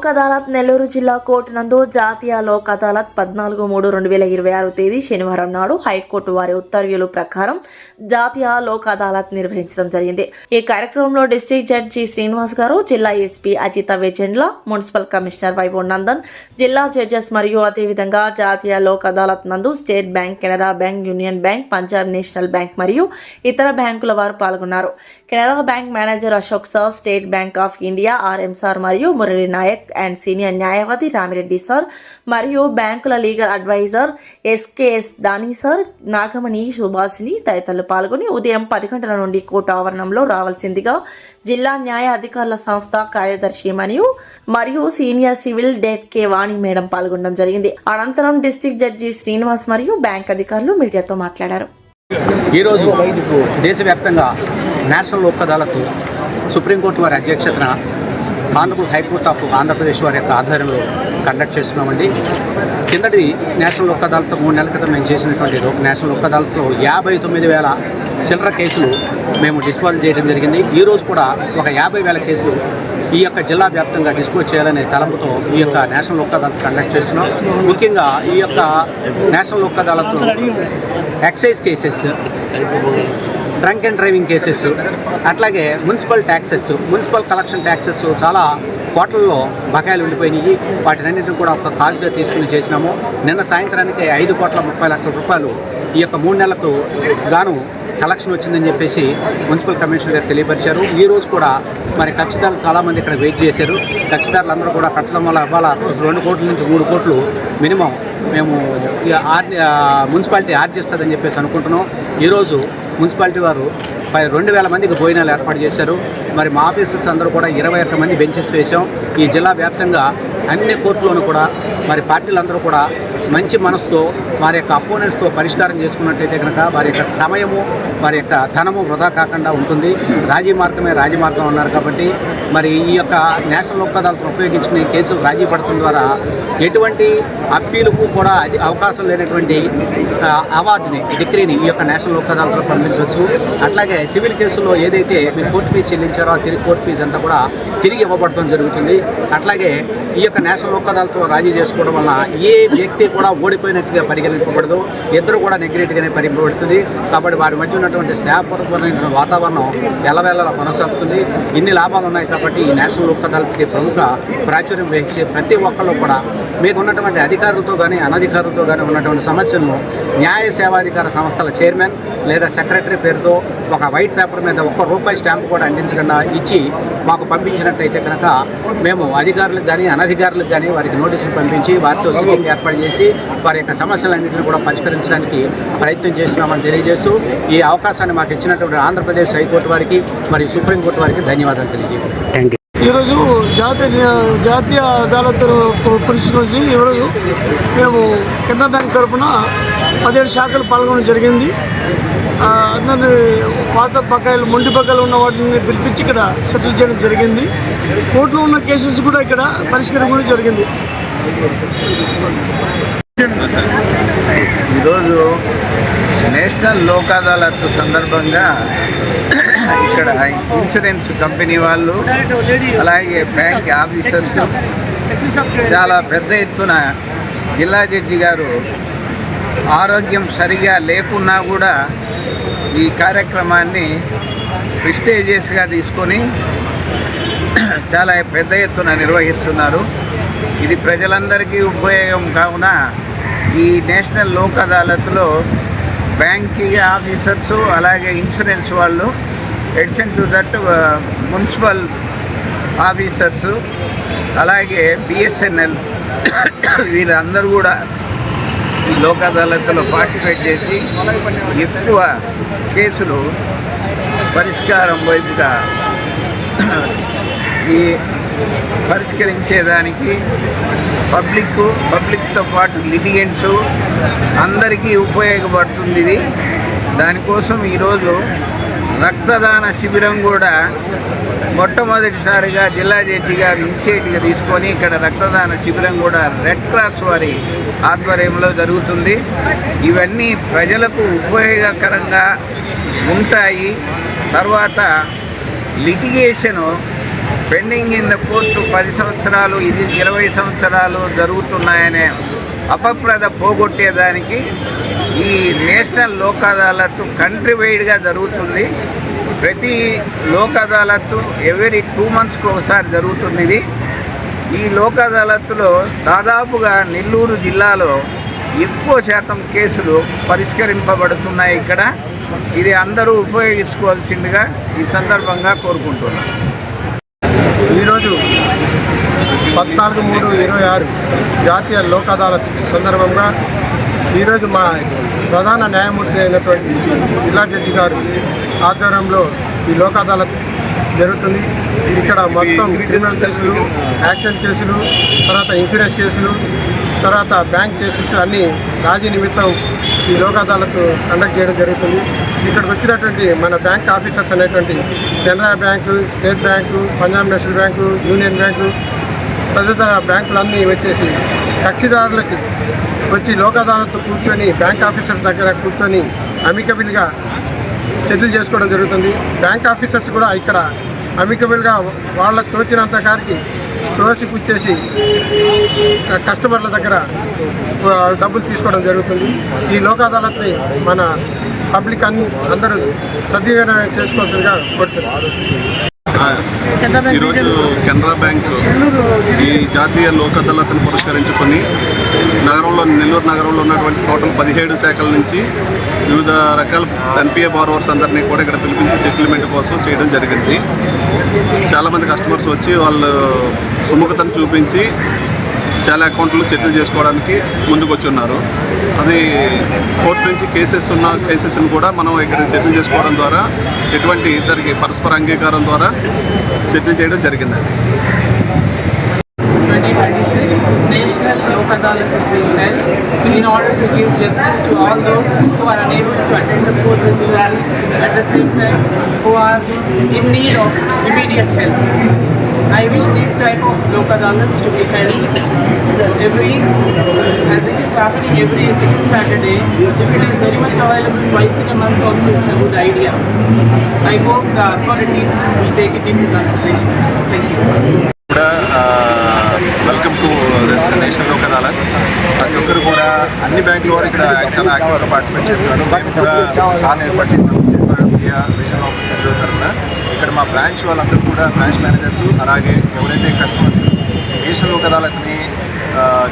లోక్ అదాలత్ నెల్లూరు జిల్లా కోర్టు నందు జాతీయ లోక్ అదాలత్ 14/3/2026 తేదీ శనివారం నాడు హైకోర్టు వారి ఉత్తర్వుల ప్రకారం జాతీయ లోక్ అదాలత్ నిర్వహించడం జరిగింది. ఈ కార్యక్రమంలో డిస్ట్రిక్ట్ జడ్జి శ్రీనివాస్ గారు, జిల్లా SP Ajitha Vechendla, municipal commissioner Vaibhav Nandan, జిల్లా జడ్జెస్ మరియు అదేవిధంగా జాతీయ లోక్ అదాలత్ నందు state bank, Canara bank, union bank, Punjab national bank మరియు ఇతర బ్యాంకుల వారు పాల్గొన్నారు. Canara bank manager Ashok sir, state bank of India RM sir మరియు మురళీ నాయక్ అండ్ సీనియర్ న్యాయవాది రామిరెడ్డి సార్ మరియు బ్యాంకుల లీగల్ అడ్వైజర్ ఎస్కేఎస్ దాని సార్, నాగమణి, సుభాషిని తదితరులు పాల్గొని ఉదయం 10 గంటల నుండి కోర్టు ఆవరణంలో రావాల్సిందిగా జిల్లా న్యాయ అధికారుల సంస్థ కార్యదర్శి మరియు సీనియర్ సివిల్ డెట్ కే వాణి మేడం పాల్గొనడం జరిగింది. అనంతరం డిస్ట్రిక్ట్ జడ్జి శ్రీనివాస్ మరియు బ్యాంక్ అధికారులు మీడియాతో మాట్లాడారు. ఈరోజు దేశవ్యాప్తంగా నేషనల్ లోక్ అదాలత్ సుప్రీంకోర్టు వారి అధ్యక్షతన ఆనరబుల్ హైకోర్ట్ ఆఫ్ ఆంధ్రప్రదేశ్ వారి యొక్క ఆధ్వర్యంలో కండక్ట్ చేస్తున్నామండి. కిందటి నేషనల్ లోక్ అదాలత్ 3 నెలల క్రితం మేము చేసినటువంటి నేషనల్ లోక్ అదాలత్లో 59,000 చిల్లర కేసులు మేము డిస్పోజ్ చేయడం జరిగింది. ఈరోజు కూడా ఒక 50,000 కేసులు ఈ యొక్క జిల్లా వ్యాప్తంగా డిస్పోజ్ చేయాలనే తలంపుతో ఈ యొక్క నేషనల్ లోక్ అదాలత్ కండక్ట్ చేస్తున్నాం. ముఖ్యంగా ఈ యొక్క national Lok Adalat excise cases, drunk and driving cases, అట్లాగే municipal taxes, municipal collection taxes చాలా కోట్లలో బకాయిలు ఉండిపోయినాయి. వాటినన్నింటినీ కూడా ఒక కాజుగా తీసుకుని చేసినాము. నిన్న సాయంత్రానికి 5,30,00,000 రూపాయలు ఈ యొక్క 3 నెలలకు గాను కలెక్షన్ వచ్చిందని చెప్పేసి మున్సిపల్ కమిషనర్ గారు తెలియపరిచారు. ఈరోజు కూడా మరి కక్షిదారులు చాలామంది ఇక్కడ వెయిట్ చేశారు. కక్షిదారులందరూ కూడా కట్టడం వల్ల ఇవాళ 2 కోట్ల నుంచి 3 కోట్లు మినిమం మేము మున్సిపాలిటీ ఆర్జ్ చేస్తుందని చెప్పేసి అనుకుంటున్నాం. ఈరోజు మున్సిపాలిటీ వారు 2,000 మందికి భోజనాలు ఏర్పాటు చేశారు. మరి మా ఆఫీసర్స్ అందరూ కూడా 21 మంది బెంచెస్ వేసాం. ఈ జిల్లా వ్యాప్తంగా అన్ని కోర్టులోనూ కూడా మరి పార్టీలందరూ కూడా మంచి మనసుతో వారి యొక్క అపోనెంట్స్తో పరిష్కారం చేసుకున్నట్టయితే కనుక వారి యొక్క సమయము, వారి యొక్క ధనము వృధా కాకుండా ఉంటుంది. రాజీ మార్గమే రాజమార్గం అన్నారు కాబట్టి మరి ఈ యొక్క నేషనల్ లోక్ అదాలత్ను ఉపయోగించుకునే కేసులు రాజీ పడటం ద్వారా ఎటువంటి అప్పీలుకు కూడా అవకాశం లేనటువంటి అవార్డుని, డిగ్రీని ఈ యొక్క నేషనల్ లోక్ అదాలత్లో పంపించవచ్చు. అట్లాగే సివిల్ కేసుల్లో ఏదైతే మీరు కోర్టు ఫీజు చెల్లించారో ఆ కోర్టు ఫీజు అంతా కూడా తిరిగి ఇవ్వబడటం జరుగుతుంది. అట్లాగే ఈ యొక్క నేషనల్ లోక్ అదాలత్లో రాజీ చేసుకోవడం వలన ఏ వ్యక్తి కూడా ఓడిపోయినట్టుగా పరిగణింపబడదు, ఇద్దరు కూడా నెగ్గినట్టుగానే పరిగణింపబడుతుంది. కాబట్టి వారి మధ్య ఉన్నటువంటి స్నేహపూర్వకమైన వాతావరణం ఎల్లవేళలా కొనసాగుతుంది. ఇన్ని లాభాలు ఉన్నాయి కాబట్టి ఈ నేషనల్ లోక్ అదాలత్కి ప్రముఖ ప్రాచుర్యం వహించే ప్రతి ఒక్కళ్ళు కూడా మీకు ఉన్నటువంటి అధికారులతో కానీ అనధికారులతో కానీ ఉన్నటువంటి సమస్యలను న్యాయ సేవాధికార సంస్థల చైర్మన్ లేదా సెక్రటరీ పేరుతో ఒక వైట్ పేపర్ మీద ₹1 స్టాంప్ కూడా అందించకుండా ఇచ్చి మాకు పంపించినట్టయితే కనుక మేము అధికారులకు కానీ అనధికారులకు కానీ వారికి నోటీసులు పంపించి వారితో సిట్టింగ్ ఏర్పాటు చేసి వారి యొక్క సమస్యలన్నింటినీ కూడా పరిష్కరించడానికి ప్రయత్నం చేస్తున్నామని తెలియజేస్తూ ఈ అవకాశాన్ని మాకు ఇచ్చినటువంటి ఆంధ్రప్రదేశ్ హైకోర్టు వారికి మరియు సుప్రీంకోర్టు వారికి ధన్యవాదాలు తెలియజేయండి. Thank you. ఈరోజు జాతీయ అదాలత్ పురస్కరించి ఈరోజు మేము కెనరా బ్యాంక్ తరఫున 17 శాఖలు పాల్గొనడం జరిగింది. అందరినీ పాత బకాయిలు, మొండి బకాయిలు ఉన్న వాటిని పిలిపించి ఇక్కడ సెటిల్ చేయడం జరిగింది. కోర్టులో ఉన్న కేసెస్ కూడా ఇక్కడ పరిష్కరించడం జరిగింది. ఈరోజు నేషనల్ లోక్ అదాలత్ సందర్భంగా ఇక్కడ ఇన్సూరెన్స్ కంపెనీ వాళ్ళు, అలాగే బ్యాంక్ ఆఫీసర్స్ చాలా పెద్ద ఎత్తున జిల్లా జడ్జి గారు ఆరోగ్యం సరిగా లేకున్నా కూడా ఈ కార్యక్రమాన్ని ప్రెస్టీజియస్గా తీసుకొని చాలా పెద్ద ఎత్తున నిర్వహిస్తున్నారు. ఇది ప్రజలందరికీ ఉపయోగం కావున ఈ నేషనల్ లోక్ అదాలత్లో బ్యాంకింగ్ ఆఫీసర్సు, అలాగే ఇన్సూరెన్స్ వాళ్ళు, edition to that municipal officers, అలాగే బిఎస్ఎన్ఎల్ వీరందరూ కూడా ఈ లోక్ అదాలత్లో పార్టిసిపేట్ చేసి ఎక్కువ కేసులు పరిష్కారం వైపుగా ఈ పరిష్కరించేదానికి పబ్లిక్తో పాటు లిటిగెంట్స్ అందరికీ ఉపయోగపడుతుంది ఇది. దానికోసం ఈరోజు రక్తదాన శిబిరం కూడా మొట్టమొదటిసారిగా జిల్లా జడ్జి గారు ఇనిషియేటివ్గా తీసుకొని ఇక్కడ రక్తదాన శిబిరం కూడా రెడ్ క్రాస్ వారి ఆధ్వర్యంలో జరుగుతుంది. ఇవన్నీ ప్రజలకు ఉపయోగకరంగా ఉంటాయి. తర్వాత litigation pending in the court 10 సంవత్సరాలు, ఇది 20 సంవత్సరాలు జరుగుతున్నాయనే అపప్రద పోగొట్టేదానికి ఈ నేషనల్ లోక్ అదాలత్ కంట్రీ వైడ్గా జరుగుతుంది. ప్రతి లోక్ అదాలత్ ఎవ్రీ 2 మంత్స్కి ఒకసారి జరుగుతుంది. ఇది ఈ లోక్ అదాలత్లో దాదాపుగా నెల్లూరు జిల్లాలో ఎక్కువ శాతం కేసులు పరిష్కరింపబడుతున్నాయి. ఇక్కడ ఇది అందరూ ఉపయోగించుకోవాల్సిందిగా ఈ సందర్భంగా కోరుకుంటున్నాను. ఈరోజు 14/3/26 జాతీయ లోక్ అదాలత్ సందర్భంగా ఈరోజు మా ప్రధాన న్యాయమూర్తి అయినటువంటి జిల్లా జడ్జి గారు ఆధ్వర్యంలో ఈ లోక్ అదాలత్ జరుగుతుంది. ఇక్కడ మొత్తం క్రిమినల్ కేసులు, యాక్షన్ కేసులు, తర్వాత ఇన్సూరెన్స్ కేసులు, తర్వాత బ్యాంక్ కేసెస్ అన్నీ రాజీ నిమిత్తం ఈ లోక్ అదాలత్ కండక్ట్ చేయడం జరుగుతుంది. ఇక్కడికి వచ్చినటువంటి మన బ్యాంక్ ఆఫీసర్స్ అనేటువంటి Canara bank, state bank, Punjab national bank, union bank తదితర బ్యాంకులన్నీ వచ్చేసి కక్షిదారులకి వచ్చి లోక్ అదాలత్ కూర్చొని బ్యాంక్ ఆఫీసర్ దగ్గర కూర్చొని అమికబుల్గా సెటిల్ చేసుకోవడం జరుగుతుంది. బ్యాంక్ ఆఫీసర్స్ కూడా ఇక్కడ అమికబుల్గా వాళ్ళకు తోచినంత కారికి త్రోసిపుచ్చేసి కస్టమర్ల దగ్గర డబ్బులు తీసుకోవడం జరుగుతుంది. ఈ లోక్ అదాలత్ని మన పబ్లిక్ అందరూ సద్వినియోగం చేసుకోవాల్సిందిగా కోరుతున్నారు. ఈరోజు కెనరా బ్యాంకు ఈ జాతీయ లోక్ అదాలత్ను పురస్కరించుకొని నెల్లూరు నగరంలో ఉన్నటువంటి టోటల్ 17 శాఖల నుంచి వివిధ రకాల ఎన్పిఏ బారోవర్స్ అందరినీ కూడా ఇక్కడ పిలిపించి సెటిల్మెంట్ కోసం చేయడం జరిగింది. చాలామంది కస్టమర్స్ వచ్చి వాళ్ళు సుముఖతను చూపించి చాలా అకౌంట్లు సెటిల్ చేసుకోవడానికి ముందుకు వచ్చి ఉన్నారు. అది కోర్టు నుంచి కేసెస్ని కూడా మనం ఇక్కడ సెటిల్ చేసుకోవడం ద్వారా ఎటువంటి ఇద్దరికి పరస్పర అంగీకారం ద్వారా సెటిల్ చేయడం జరిగిందండి. 2026 National Lok Adalat is being held in order to give justice to all those who are unable to attend the court regularly, at the same time who are in need of immediate help. I wish this type of Lok Adalats to be held as it is happening every second Saturday. If it is very much available twice in a month also, it's a good idea. I hope the authorities will take it into consideration. Thank you. Welcome to this national Lok Adalat. ప్రతి ఒక్కరు కూడా అన్ని బ్యాంకుల వారు ఇక్కడ చాలా యాక్టివ్గా participate చేస్తున్నారు. మేము కూడా సాల్ ఏర్పాటు చేసాము state bank of India regional office Nellore తరఫున. ఇక్కడ మా బ్రాంచ్ వాళ్ళందరూ కూడా బ్రాంచ్ మేనేజర్స్, అలాగే ఎవరైతే కస్టమర్స్ నేషనల్ లోక్ అదాలత్ని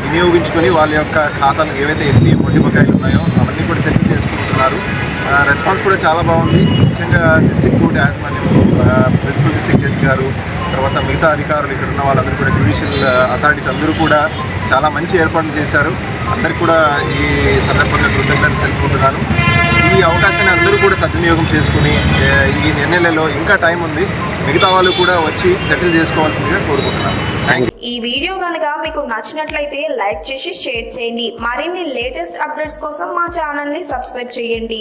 వినియోగించుకొని వాళ్ళ యొక్క ఖాతాలు ఏవైతే ఎన్ని మొండి బకాయిలు ఉన్నాయో అవన్నీ కూడా సెటిల్ చేసుకుంటున్నారు. రెస్పాన్స్ కూడా చాలా బాగుంది. ముఖ్యంగా డిస్ట్రిక్ట్ కోర్ట్ యాజమాన్యం, ప్రిన్సిపల్ డిస్ట్రిక్ట్ జడ్జి గారు, తర్వాత మిగతా అధికారులు, ఇక్కడ ఉన్న వాళ్ళందరూ కూడా జ్యుడిషియల్ అథారిటీస్ అందరూ కూడా చాలా మంచి ఏర్పాట్లు చేశారు. అందరికీ కూడా ఈ సందర్భంగా కృతజ్ఞతలు తెలుపుకుంటున్నాను. ఈ అవకాశాన్ని అందరూ కూడా సద్వినియోగం చేసుకుని ఈ నెలలో ఇంకా టైం ఉంది, మిగతా వాళ్ళు కూడా వచ్చి సెటిల్ చేసుకోవాల్సిందిగా కోరుకుంటున్నాను. Thank you. ఈ వీడియో కనుక మీకు నచ్చినట్లయితే లైక్ చేసి షేర్ చేయండి. మరిన్ని లేటెస్ట్ అప్డేట్స్ కోసం మా ఛానల్ ని సబ్స్క్రైబ్ చేయండి.